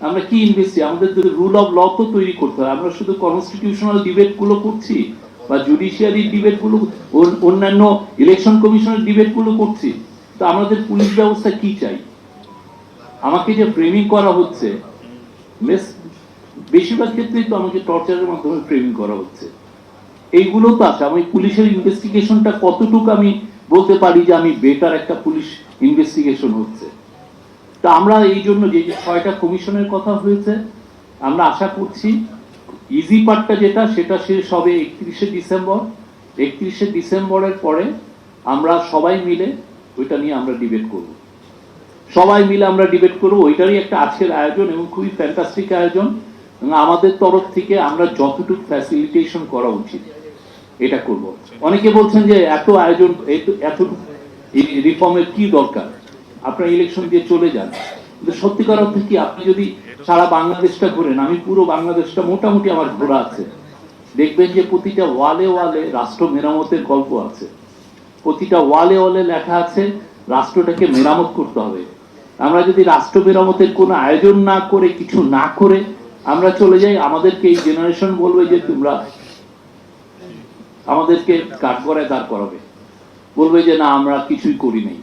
আমরা কি ইনভেস্টি, আমাদের রুল অফ ল তো তৈরি করতে হবে। আমরা শুধু কনস্টিটিউশনাল ডিবেট গুলো করছি বা জুডিশিয়ারি ডিবেট গুলো, অন্যান্য ইলেকশন কমিশনের ডিবেট গুলো করছি, তো আমাদের পুলিশ ব্যবস্থা কি চাই? আমাকে যে ফ্রেমিং করা হচ্ছে, বেশিরভাগ ক্ষেত্রেই তো আমাকে টর্চারের মাধ্যমে ফ্রেমিং করা হচ্ছে। এইগুলো তো আছে। আমি পুলিশের ইনভেস্টিগেশনটা কতটুকু আমি বলতে পারি যে আমি বেটার একটা পুলিশ ইনভেস্টিগেশন হচ্ছে। তা আমরা এই জন্য যে 6টা কমিশনের কথা হয়েছে, আমরা আশা করছি ইজি পার্টটা যেটা, সেটা শেষ হবে 31শে ডিসেম্বর। 31শে ডিসেম্বরের পরে আমরা সবাই মিলে ওইটা নিয়ে আমরা ডিবেট করব, সবাই মিলে আমরা ডিবেট করব। ওইটারই একটা আজকের আয়োজন এবং খুবই ফ্যান্টাস্টিক আয়োজন, এবং আমাদের তরফ থেকে আমরা যতটুকু ফ্যাসিলিটেশন করা উচিত এটা করব। অনেকে বলছেন যে এত আয়োজন, এতটুকু রিফর্মের কি দরকার, আপনারা ইলেকশন দিয়ে চলে যান। কিন্তু সত্যিকার অর্থে কি, আপনি যদি সারা বাংলাদেশটা ঘোরেন, আমি পুরো বাংলাদেশটা মোটামুটি আমার ঘোরা আছে, দেখবেন যে প্রতিটা ওয়ালে ওয়ালে রাষ্ট্র মেরামতের গল্প আছে, প্রতিটা ওয়ালে ওয়ালে লেখা আছে রাষ্ট্রটাকে মেরামত করতে হবে। আমরা যদি রাষ্ট্র মেরামতের কোনো আয়োজন না করে, কিছু না করে আমরা চলে যাই, আমাদেরকে এই জেনারেশন বলবে যে তোমরা আমাদেরকে কাঠগড়ায় দাঁড় করাবে, বলবে যে না আমরা কিছুই করি নাই।